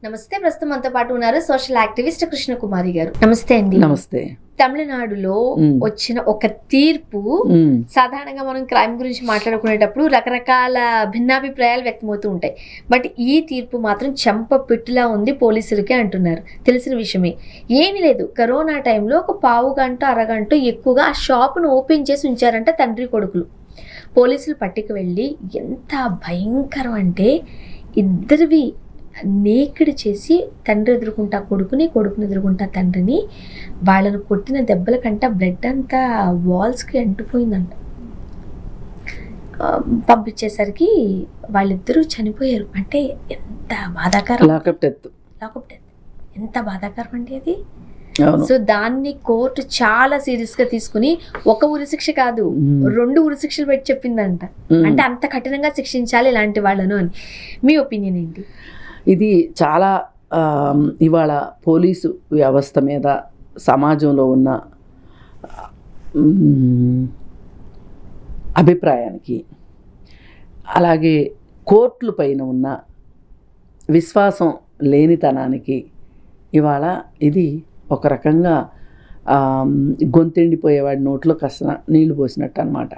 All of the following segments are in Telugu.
నమస్తే. ప్రస్తుతం మనతో పాటు ఉన్నారు సోషల్ యాక్టివిస్ట్ కృష్ణకుమారి గారు. నమస్తే అండి. నమస్తే. తమిళనాడులో వచ్చిన ఒక తీర్పు, సాధారణంగా మనం క్రైమ్ గురించి మాట్లాడుకునేటప్పుడు రకరకాల భిన్నాభిప్రాయాలు వ్యక్తమవుతూ ఉంటాయి. బట్ ఈ తీర్పు మాత్రం చెంప పిట్టులా ఉంది పోలీసులకే అంటున్నారు. తెలిసిన విషయమే. ఏమీ లేదు, కరోనా టైంలో ఒక పావు గంట అరగంట ఎక్కువగా ఆ షాపును ఓపెన్ చేసి ఉంచారంట తండ్రి కొడుకులు. పోలీసులు పట్టుకు వెళ్ళి ఎంత భయంకరం అంటే ఇద్దరివి నేకిడి చేసి తండ్రి ఎదురుకుంటా కొడుకుని, కొడుకుని ఎదురుకుంటా తండ్రిని, వాళ్ళను కొట్టిన దెబ్బల కంట బ్లడ్ అంతా వాల్స్కి అంటుపోయిందంట. పంపించేసరికి వాళ్ళిద్దరూ చనిపోయారు. అంటే ఎంత బాధాకరం. లాకప్ డెత్ ఎంత బాధాకరం అండి అది. సో దాన్ని కోర్టు చాలా సీరియస్ గా తీసుకుని ఒక ఉరి శిక్ష కాదు 2 ఉరి శిక్షలు పెట్టి చెప్పిందంట. అంటే అంత కఠినంగా శిక్షించాలి ఇలాంటి వాళ్ళను అని. మీ ఒపీనియన్ ఏంటి? ఇది చాలా ఇవాళ పోలీసు వ్యవస్థ మీద, సమాజంలో ఉన్న అభిప్రాయానికి, అలాగే కోర్టుల పైన ఉన్న విశ్వాసం లేనితనానికి ఇవాళ ఇది ఒక రకంగా గొంతెండిపోయేవాడి నోట్లో కాస్త నీళ్లు పోసినట్టు అన్నమాట.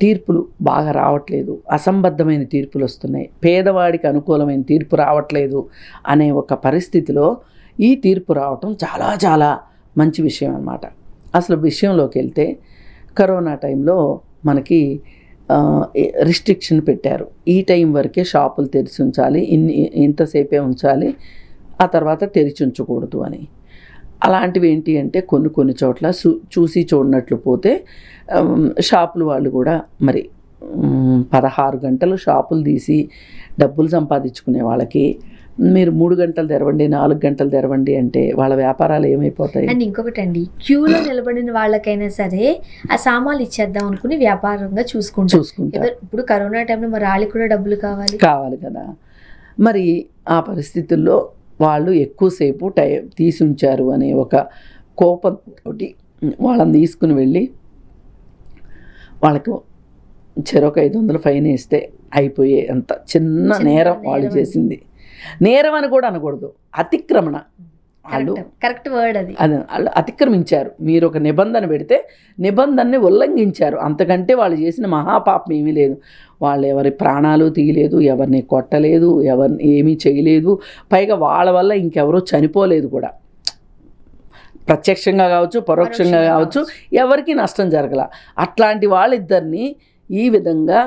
తీర్పులు బాగా రావట్లేదు, అసంబద్ధమైన తీర్పులు వస్తున్నాయి, పేదవాడికి అనుకూలమైన తీర్పు రావట్లేదు అనే ఒక పరిస్థితిలో ఈ తీర్పు రావటం చాలా చాలా మంచి విషయం అన్నమాట. అసలు విషయంలోకి వెళ్తే కరోనా టైంలో మనకి రిస్ట్రిక్షన్ పెట్టారు. ఈ టైం వరకే షాపులు తెరిచి ఉంచాలి, ఇంతసేపే ఉంచాలి, ఆ తర్వాత తెరిచి ఉంచకూడదు అని. అలాంటివి ఏంటి అంటే కొన్ని చోట్ల చూసి చూడనట్లు పోతే షాపులు వాళ్ళు కూడా మరి 16 గంటలు షాపులు తీసి డబ్బులు సంపాదించుకునే వాళ్ళకి మీరు 3 గంటలు తెరవండి, 4 గంటలు తెరవండి అంటే వాళ్ళ వ్యాపారాలు ఏమైపోతాయి? అండ్ ఇంకొకటి అండి, క్యూలో నిలబడిన వాళ్ళకైనా సరే ఆ సామాన్లు ఇచ్చేద్దాం అనుకుని వ్యాపారంగా చూసుకుంటారు. ఇప్పుడు కరోనా టైంలో మరి వాళ్ళకి కూడా డబ్బులు కావాలి కదా. మరి ఆ పరిస్థితుల్లో వాళ్ళు ఎక్కువసేపు తీసి ఉంచారు అనే ఒక కోపంతో వాళ్ళని తీసుకుని వెళ్ళి వాళ్ళకు చెరొక 500 ఫైన్ వేస్తే అయిపోయే అంత చిన్న నేరం వాళ్ళు చేసింది. నేరం అని కూడా అనకూడదు, అతిక్రమణ. వాళ్ళు కరెక్ట్ వర్డ్ అది. వాళ్ళు అతిక్రమించారు. మీరు ఒక నిబంధన పెడితే నిబంధనని ఉల్లంఘించారు. అంతకంటే వాళ్ళు చేసిన మహాపాపం ఏమీ లేదు. వాళ్ళు ఎవరి ప్రాణాలు తీయలేదు, ఎవరిని కొట్టలేదు, ఎవరిని ఏమీ చేయలేదు. పైగా వాళ్ళ వల్ల ఇంకెవరో చనిపోలేదు కూడా. ప్రత్యక్షంగా కావచ్చు, పరోక్షంగా కావచ్చు, ఎవరికి నష్టం జరగల. అట్లాంటి వాళ్ళిద్దరిని ఈ విధంగా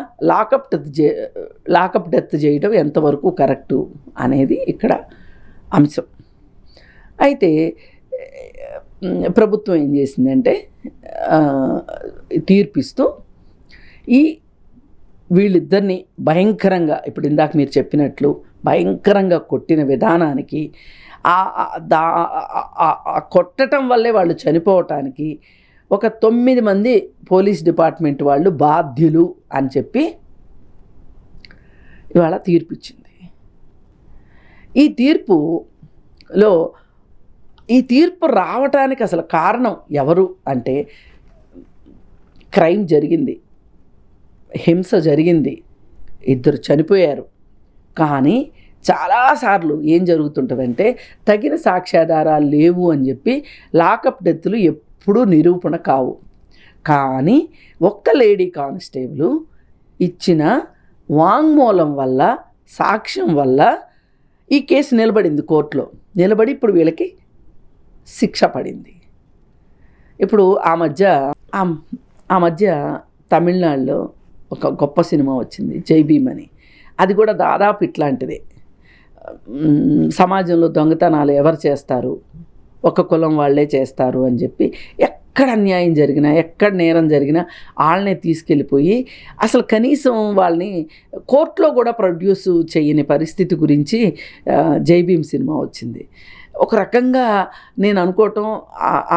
లాకప్ డెత్ చేయడం ఎంతవరకు కరెక్టు అనేది ఇక్కడ అంశం. అయితే ప్రభుత్వం ఏం చేసిందంటే తీర్పిస్తూ వీళ్ళిద్దరిని భయంకరంగా, ఇప్పుడు ఇందాక మీరు చెప్పినట్లు భయంకరంగా కొట్టిన విధానానికి, కొట్టడం వల్లే వాళ్ళు చనిపోవటానికి ఒక 9 మంది పోలీస్ డిపార్ట్మెంట్ వాళ్ళు బాధ్యులు అని చెప్పి ఇవాళ తీర్పు ఇచ్చింది. ఈ తీర్పు రావటానికి అసలు కారణం ఎవరు అంటే, క్రైమ్ జరిగింది, హింస జరిగింది, 2 చనిపోయారు. కానీ చాలాసార్లు ఏం జరుగుతుంటుందంటే తగిన సాక్ష్యాధారాలు లేవు అని చెప్పి లాకప్ డెత్తులు ఎప్పుడూ నిరూపణ కావు. కానీ ఒక్క లేడీ కానిస్టేబుల్ ఇచ్చిన వాంగ్మూలం వల్ల, సాక్ష్యం వల్ల ఈ కేసు నిలబడింది, కోర్టులో నిలబడి ఇప్పుడు వీళ్ళకి శిక్ష పడింది. ఇప్పుడు ఆ మధ్య తమిళనాడులో ఒక గొప్ప సినిమా వచ్చింది, జై భీమ్ అని. అది కూడా దాదాపు ఇట్లాంటిదే. సమాజంలో దొంగతనాలు ఎవరు చేస్తారు, ఒక కులం వాళ్ళే చేస్తారు అని చెప్పి ఎక్కడ అన్యాయం జరిగినా, ఎక్కడ నేరం జరిగినా వాళ్ళనే తీసుకెళ్ళిపోయి అసలు కనీసం వాళ్ళని కోర్టులో కూడా ప్రొడ్యూస్ చేయని పరిస్థితి గురించి జై భీమ్ సినిమా వచ్చింది. ఒక రకంగా నేను అనుకోవటం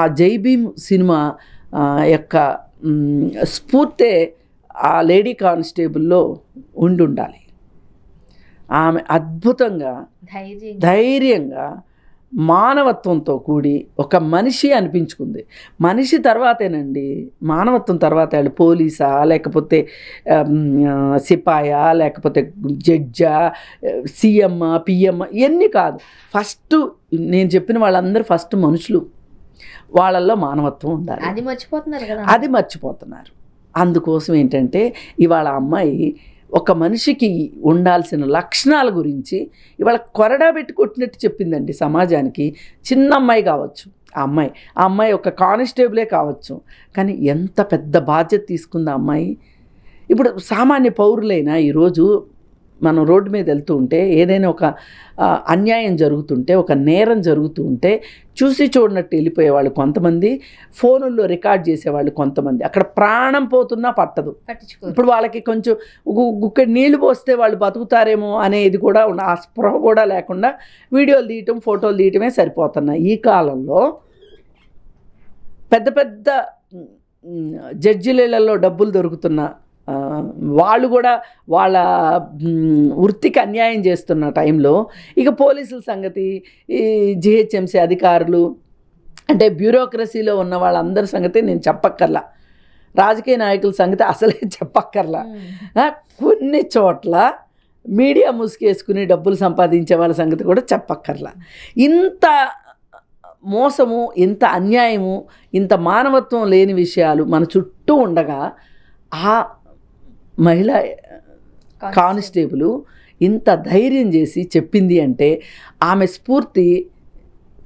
ఆ జై భీమ్ సినిమా యొక్క స్ఫూర్తే ఆ లేడీ కానిస్టేబుల్లో ఉండాలి. ఆమె అద్భుతంగా ధైర్యంగా మానవత్వంతో కూడి ఒక మనిషి అనిపించుకుంది. మనిషి తర్వాతేనండి, మానవత్వం తర్వాత వాళ్ళు పోలీసా, లేకపోతే సిపాయా, లేకపోతే జడ్జా, సీఎం, పిఎం, ఇవన్నీ కాదు. ఫస్ట్ నేను చెప్పిన వాళ్ళందరూ ఫస్ట్ మనుషులు, వాళ్ళల్లో మానవత్వం ఉండాలి. అది మర్చిపోతున్నారు కదా, అది మర్చిపోతున్నారు. అందుకోసం ఏంటంటే ఇవాళ అమ్మాయి ఒక మనిషికి ఉండాల్సిన లక్షణాల గురించి ఇవాళ కొరడా పెట్టి కొట్టినట్టు చెప్పిందండి సమాజానికి. చిన్న అమ్మాయి కావచ్చు, ఆ అమ్మాయి ఒక కానిస్టేబులే కావచ్చు, కానీ ఎంత పెద్ద బాధ్యత తీసుకుంది ఆ అమ్మాయి. ఇప్పుడు సామాన్య పౌరులైనా ఈరోజు మనం రోడ్డు మీద వెళ్తూ ఉంటే ఏదైనా ఒక అన్యాయం జరుగుతుంటే, ఒక నేరం జరుగుతూ ఉంటే చూసి చూడనట్టు వెళ్ళిపోయేవాళ్ళు కొంతమంది, ఫోనుల్లో రికార్డ్ చేసేవాళ్ళు కొంతమంది. అక్కడ ప్రాణం పోతున్నా పట్టదు. ఇప్పుడు వాళ్ళకి కొంచెం గుక్కెడు నీళ్లు పోస్తే వాళ్ళు బతుకుతారేమో అనేది కూడా ఆ స్పృహ కూడా లేకుండా వీడియోలు తీయటం, ఫోటోలు తీయటమే సరిపోతున్నాయి. ఈ కాలంలో పెద్ద పెద్ద జడ్జిలలో డబ్బులు దొరుకుతున్న వాళ్ళు కూడా వాళ్ళ వృత్తికి అన్యాయం చేస్తున్న టైంలో ఇక పోలీసుల సంగతి, ఈ జిహెచ్ఎంసీ అధికారులు, అంటే బ్యూరోక్రసీలో ఉన్న వాళ్ళందరి సంగతి నేను చెప్పక్కర్లా, రాజకీయ నాయకుల సంగతి అసలే చెప్పక్కర్లా. కొన్ని చోట్ల మీడియా ముసుగేసుకుని డబ్బులు సంపాదించే వాళ్ళ సంగతి కూడా చెప్పక్కర్లా. ఇంత మోసము, ఇంత అన్యాయము, ఇంత మానవత్వం లేని విషయాలు మన చుట్టూ ఉండగా ఆ మహిళా కానిస్టేబుల్ ఇంత ధైర్యం చేసి చెప్పింది అంటే ఆమె స్ఫూర్తి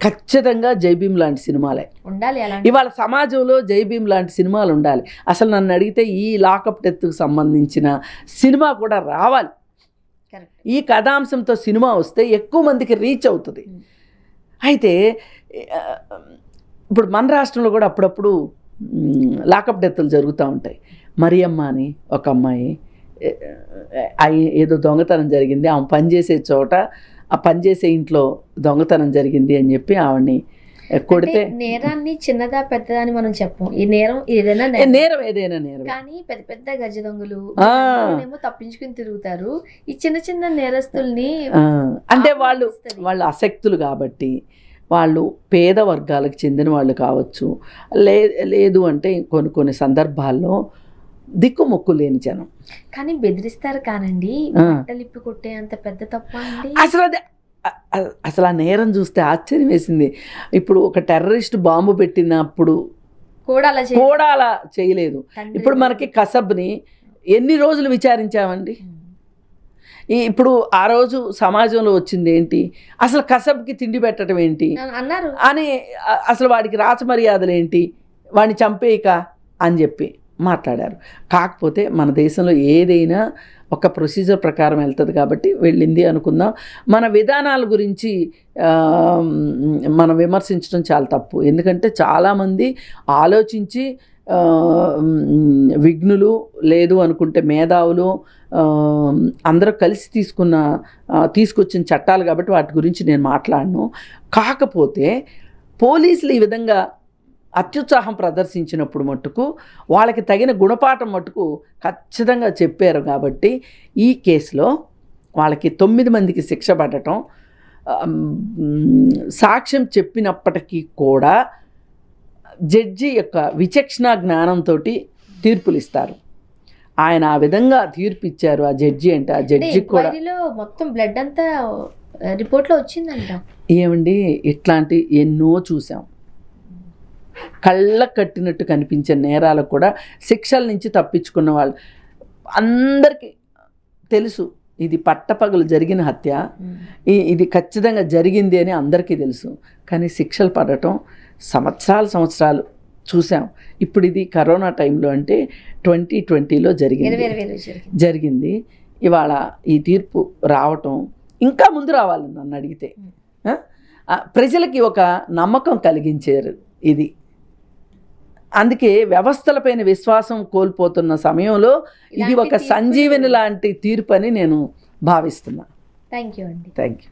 ఖచ్చితంగా జైభీం లాంటి సినిమాలే ఉండాలి. ఇవాళ సమాజంలో జైభీం లాంటి సినిమాలు ఉండాలి. అసలు నన్ను అడిగితే ఈ లాకప్ డెత్కు సంబంధించిన సినిమా కూడా రావాలి. ఈ కథాంశంతో సినిమా వస్తే ఎక్కువ మందికి రీచ్ అవుతుంది. అయితే ఇప్పుడు మన రాష్ట్రంలో కూడా అప్పుడప్పుడు లాకప్ డెత్తులు జరుగుతూ ఉంటాయి. మరియమ్మ అని ఒక అమ్మాయి, ఏదో దొంగతనం జరిగింది, ఆమె పనిచేసే చోట, ఆ పనిచేసే ఇంట్లో దొంగతనం జరిగింది అని చెప్పి ఆవిడని కొడితే, నేరాన్ని చిన్నదా పెద్దదా అని మనం చెప్పం. ఈ నేరం ఏదైనా ఏదైనా నేరం, కానీ పెద్ద పెద్ద గజ దొంగలు ఏమో తప్పించుకుని తిరుగుతారు. ఈ చిన్న చిన్న నేరస్తుల్ని అంటే వాళ్ళు అసక్తులు కాబట్టి, వాళ్ళు పేద వర్గాలకు చెందిన వాళ్ళు కావచ్చు, లేదు అంటే కొన్ని సందర్భాల్లో దిక్కుమొక్కు లేని జనం. కానీ బెదిరిస్తారు కానండి, లిప్పి కొట్టే అంత పెద్ద తప్ప అండి. అసలు ఆ నేరం చూస్తే ఆశ్చర్యం వేసింది. ఇప్పుడు ఒక టెర్రరిస్ట్ బాంబు పెట్టినప్పుడు కూడా అలా చేయలేదు. ఇప్పుడు మనకి కసబ్ని ఎన్ని రోజులు విచారించామండి. ఇప్పుడు ఆ రోజు సమాజంలో వచ్చింది ఏంటి, అసలు కసబ్కి తిండి పెట్టడం ఏంటి అన్నారు అని, అసలు వాడికి రాచమర్యాదలు ఏంటి, వాడిని చంపేయక అని చెప్పి మాట్లాడారు. కాకపోతే మన దేశంలో ఏదైనా ఒక ప్రొసీజర్ ప్రకారం వెళ్తుంది కాబట్టి వెళ్ళింది అనుకుందాం. మన విధానాల గురించి మనం విమర్శించడం చాలా తప్పు. ఎందుకంటే చాలామంది ఆలోచించి విఘ్నులు, లేదు అనుకుంటే మేధావులు అందరూ కలిసి తీసుకొచ్చిన చట్టాలు కాబట్టి వాటి గురించి నేను మాట్లాడను. కాకపోతే పోలీసులు ఈ విధంగా అత్యుత్సాహం ప్రదర్శించినప్పుడు మట్టుకు వాళ్ళకి తగిన గుణపాఠం మట్టుకు ఖచ్చితంగా చెప్పారు. కాబట్టి ఈ కేసులో వాళ్ళకి 9 మందికి శిక్ష పడటం, సాక్ష్యం చెప్పినప్పటికీ కూడా జడ్జి యొక్క విచక్షణ జ్ఞానంతో తీర్పులు ఇస్తారు. ఆయన ఆ విధంగా తీర్పు ఇచ్చారు. ఆ జడ్జి అంటే ఆ జడ్జి కూడా మొత్తం బ్లడ్ అంతా రిపోర్ట్లో వచ్చిందంట. ఏమండి, ఇట్లాంటి ఎన్నో చూసాం. కళ్ళ కట్టినట్టు కనిపించే నేరాలకు కూడా శిక్షల నుంచి తప్పించుకున్న వాళ్ళు అందరికీ తెలుసు. ఇది పట్టపగలు జరిగిన హత్య, ఇది ఖచ్చితంగా జరిగింది అని అందరికీ తెలుసు. కానీ శిక్షలు పడటం సంవత్సరాలు చూసాం. ఇప్పుడు ఇది కరోనా టైంలో అంటే 2020లో జరిగింది. ఇవాళ ఈ తీర్పు రావటం ఇంకా ముందు రావాలని నన్ను అడిగితే, ప్రజలకి ఒక నమ్మకం కలిగించారు ఇది. అందుకే వ్యవస్థలపైన విశ్వాసం కోల్పోతున్న సమయంలో ఇది ఒక సంజీవని లాంటి తీర్పు అని నేను భావిస్తున్నా. థ్యాంక్ యూ అండి. Thank you.